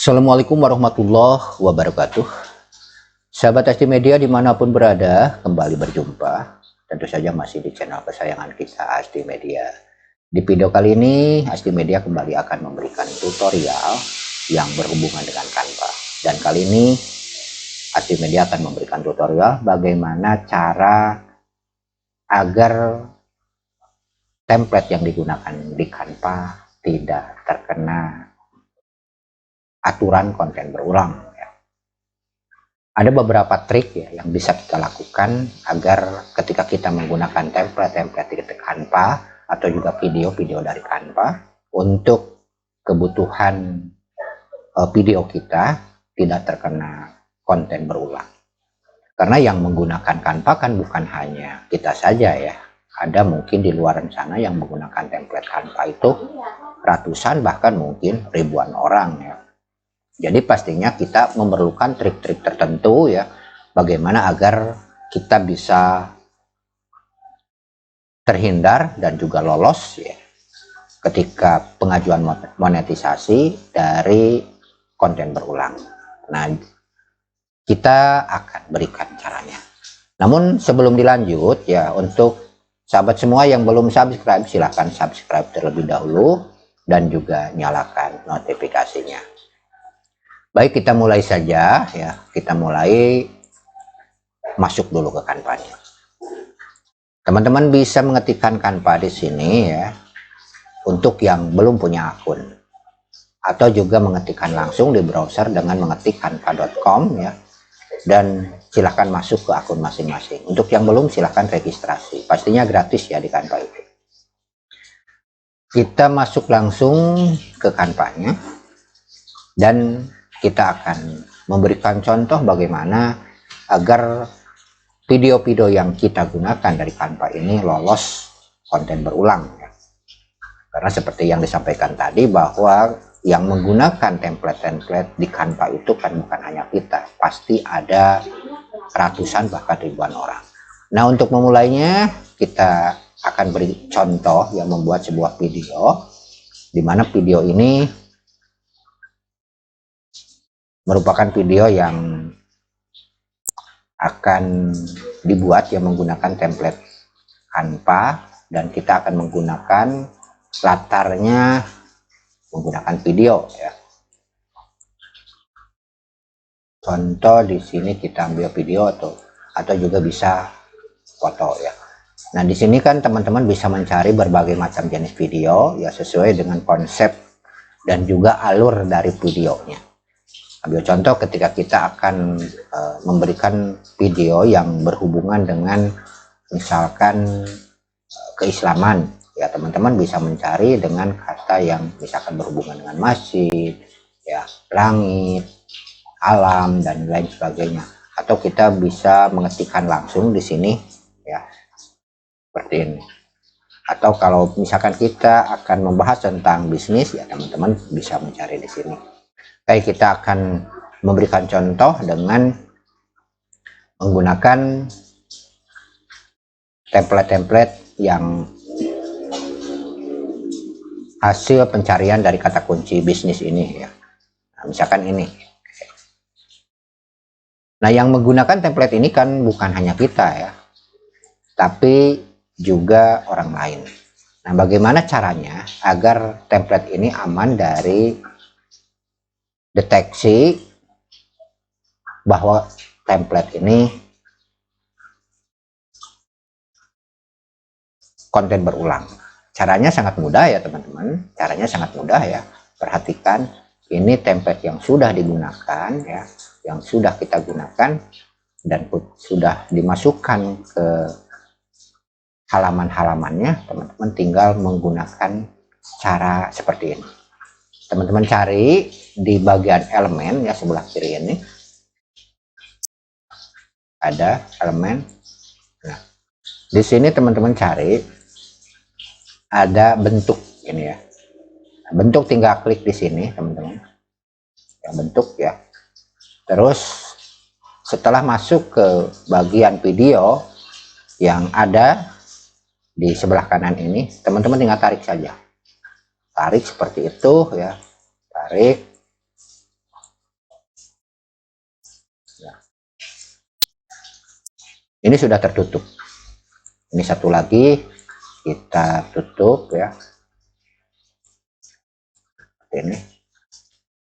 Assalamualaikum warahmatullahi wabarakatuh. Sahabat SD Media dimanapun berada, kembali berjumpa. Tentu saja masih di channel kesayangan kita, SD Media. Di video kali ini, SD Media kembali akan memberikan tutorial yang berhubungan dengan Canva. Dan kali ini, SD Media akan memberikan tutorial bagaimana cara agar template yang digunakan di Canva tidak terkena aturan konten berulang. Ada beberapa trik ya yang bisa kita lakukan agar ketika kita menggunakan template-template di Canva atau juga video-video dari Canva untuk kebutuhan video kita tidak terkena konten berulang. Karena yang menggunakan Canva kan bukan hanya kita saja ya. Ada mungkin di luar sana yang menggunakan template Canva itu ratusan bahkan mungkin ribuan orang ya. Jadi pastinya kita memerlukan trik-trik tertentu ya, bagaimana agar kita bisa terhindar dan juga lolos ya ketika pengajuan monetisasi dari konten berulang. Nah, kita akan berikan caranya. Namun sebelum dilanjut ya, untuk sahabat semua yang belum subscribe, silahkan subscribe terlebih dahulu dan juga nyalakan notifikasinya. Baik, kita mulai saja ya. Kita mulai masuk dulu ke Canva-nya. Teman-teman bisa mengetikkan Canva di sini ya. Untuk yang belum punya akun, atau juga mengetikkan langsung di browser dengan mengetik canva.com ya. Dan silahkan masuk ke akun masing-masing. Untuk yang belum, silahkan registrasi. Pastinya gratis ya di Canva itu. Kita masuk langsung ke Canva-nya dan kita akan memberikan contoh bagaimana agar video-video yang kita gunakan dari Canva ini lolos konten berulang ya. Karena seperti yang disampaikan tadi bahwa yang menggunakan template-template di Canva itu kan bukan hanya kita, pasti ada ratusan bahkan ribuan orang. Nah, untuk memulainya kita akan beri contoh yang membuat sebuah video, di mana video ini merupakan video yang akan dibuat yang menggunakan template Canva, dan kita akan menggunakan latarnya menggunakan video ya. Contoh di sini kita ambil video atau juga bisa foto ya. Nah, di sini kan teman-teman bisa mencari berbagai macam jenis video ya sesuai dengan konsep dan juga alur dari videonya. Ambil contoh ketika kita akan memberikan video yang berhubungan dengan misalkan keislaman ya, teman-teman bisa mencari dengan kata yang misalkan berhubungan dengan masjid ya, langit, alam dan lain sebagainya. Atau kita bisa mengetikkan langsung di sini ya, seperti ini. Atau kalau misalkan kita akan membahas tentang bisnis ya, teman-teman bisa mencari di sini. Baik, kita akan memberikan contoh dengan menggunakan template-template yang hasil pencarian dari kata kunci bisnis ini ya. Nah, misalkan ini. Nah, yang menggunakan template ini kan bukan hanya kita ya, tapi juga orang lain. Nah, bagaimana caranya agar template ini aman dari deteksi bahwa template ini konten berulang? Caranya sangat mudah ya teman-teman, caranya sangat mudah ya. Perhatikan, ini template yang sudah digunakan ya, yang sudah kita gunakan dan sudah dimasukkan ke halaman-halamannya. Teman-teman tinggal menggunakan cara seperti ini. Teman-teman cari di bagian elemen ya, sebelah kiri ini ada elemen. Nah, di sini teman-teman cari ada bentuk ini ya. Nah, bentuk tinggal klik di sini teman-teman. Yang bentuk ya. Terus setelah masuk ke bagian video yang ada di sebelah kanan ini, teman-teman tinggal tarik saja. Tarik seperti itu ya, tarik. Ini sudah tertutup. Ini satu lagi kita tutup ya. Ini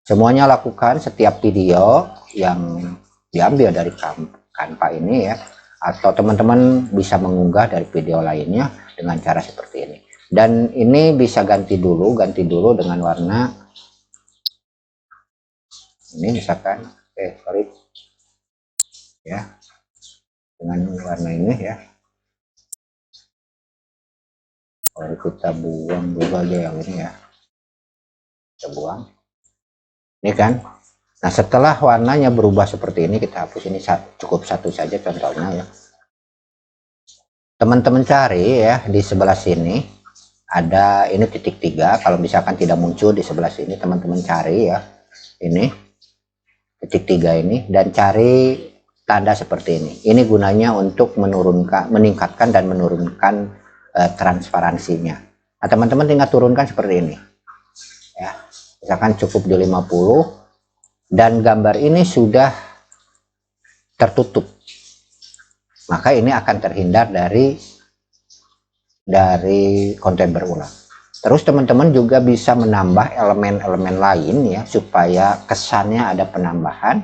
semuanya lakukan setiap video yang diambil dari Canva ini ya, atau teman-teman bisa mengunggah dari video lainnya dengan cara seperti ini. Dan ini bisa ganti dulu dengan warna ini, misalkan sorry ya, dengan warna ini ya. Kalau kita buang dulu aja yang ini ya, kita buang ini kan. Nah, setelah warnanya berubah seperti ini, kita hapus. Ini cukup satu saja contohnya ya. Teman-teman cari ya, di sebelah sini ada ini titik 3. Kalau misalkan tidak muncul di sebelah sini, teman-teman cari ya, ini titik 3 ini, dan cari tanda seperti ini. Ini gunanya untuk meningkatkan dan menurunkan transparansinya. Nah, teman-teman tinggal turunkan seperti ini ya, misalkan cukup di 50, dan gambar ini sudah tertutup, maka ini akan terhindar dari konten berulang. Terus teman-teman juga bisa menambah elemen-elemen lain ya, supaya kesannya ada penambahan.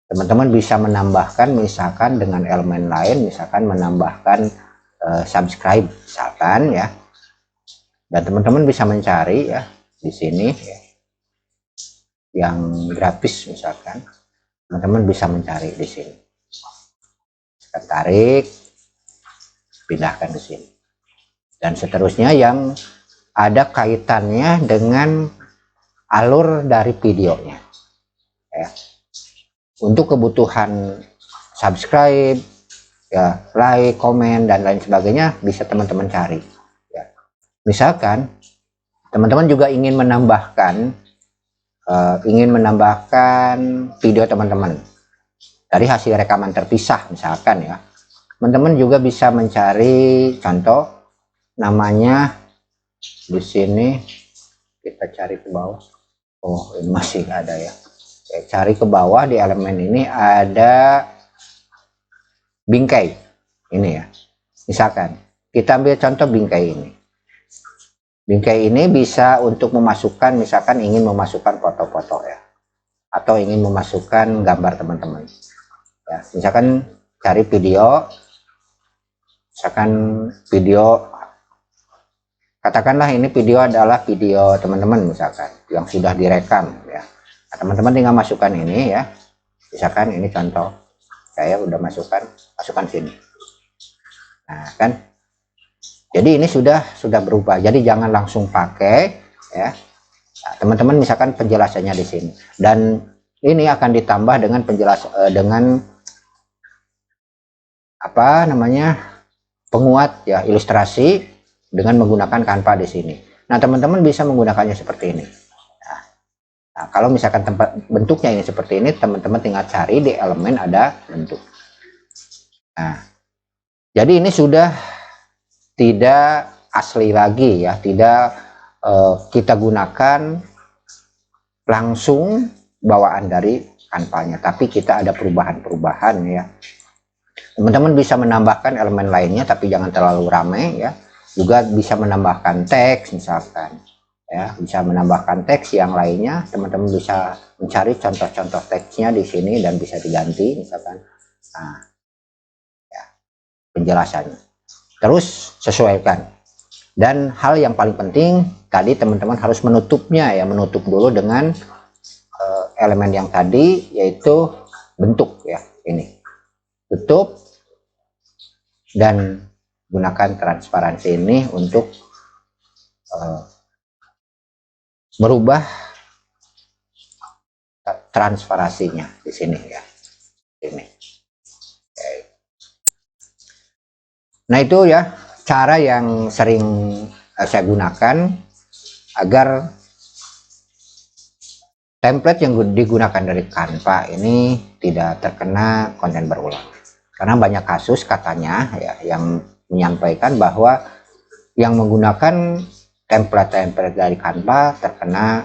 Teman-teman bisa menambahkan misalkan dengan elemen lain, misalkan menambahkan subscribe misalkan ya. Dan teman-teman bisa mencari ya di sini ya, yang grafis misalkan, teman-teman bisa mencari di sini. Kita tarik, pindahkan ke sini, dan seterusnya yang ada kaitannya dengan alur dari videonya ya. Untuk kebutuhan subscribe ya, like, komen, dan lain sebagainya bisa teman-teman cari ya. Misalkan teman-teman juga ingin menambahkan video teman-teman dari hasil rekaman terpisah misalkan ya, teman-teman juga bisa mencari contoh namanya di sini. Kita cari ke bawah. Oh, ini masih ada ya. Saya cari ke bawah, di elemen ini ada bingkai ini ya. Misalkan kita ambil contoh bingkai ini. Bingkai ini bisa untuk memasukkan, misalkan ingin memasukkan foto-foto ya, atau ingin memasukkan gambar teman-teman ya. Misalkan cari video, misalkan video, katakanlah ini video adalah video teman-teman misalkan yang sudah direkam ya. Nah, teman-teman tinggal masukkan ini ya, misalkan ini contoh saya udah masukkan sini. Nah kan, jadi ini sudah berubah, jadi jangan langsung pakai ya. Nah, teman-teman misalkan penjelasannya di sini, dan ini akan ditambah dengan dengan apa namanya, penguat ya, ilustrasi dengan menggunakan Canva di sini. Nah, teman-teman bisa menggunakannya seperti ini. Nah, kalau misalkan bentuknya ini seperti ini, teman-teman tinggal cari di elemen ada bentuk. Nah, jadi ini sudah tidak asli lagi ya, tidak kita gunakan langsung bawaan dari Canva-nya, tapi kita ada perubahan-perubahan ya. Teman-teman bisa menambahkan elemen lainnya, tapi jangan terlalu ramai ya. Juga bisa menambahkan teks misalkan ya, bisa menambahkan teks yang lainnya. Teman-teman bisa mencari contoh-contoh teksnya di sini dan bisa diganti misalkan. Nah, ya, penjelasannya. Terus sesuaikan. Dan hal yang paling penting tadi, teman-teman harus menutupnya ya, menutup dulu dengan elemen yang tadi, yaitu bentuk ya, ini tutup dan gunakan transparansi ini untuk merubah transparansinya di sini ya, ini. Nah, itu ya cara yang sering saya gunakan agar template yang digunakan dari Canva ini tidak terkena konten berulang. Karena banyak kasus katanya ya yang menyampaikan bahwa yang menggunakan template dari Canva terkena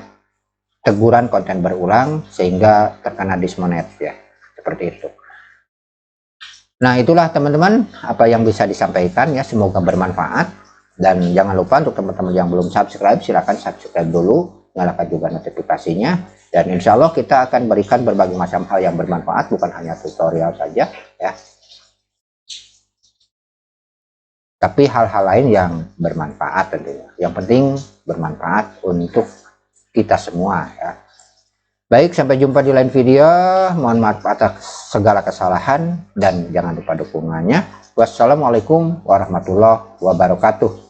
teguran konten berulang sehingga terkena dismonet ya, seperti itu. Nah, itulah teman-teman apa yang bisa disampaikan ya, semoga bermanfaat. Dan jangan lupa untuk teman-teman yang belum subscribe, silahkan subscribe dulu, nyalakan juga notifikasinya. Dan insya Allah kita akan berikan berbagai macam hal yang bermanfaat, bukan hanya tutorial saja ya, tapi hal-hal lain yang bermanfaat tentunya. Yang penting bermanfaat untuk kita semua ya. Baik, sampai jumpa di lain video. Mohon maaf atas segala kesalahan dan jangan lupa dukungannya. Wassalamualaikum warahmatullahi wabarakatuh.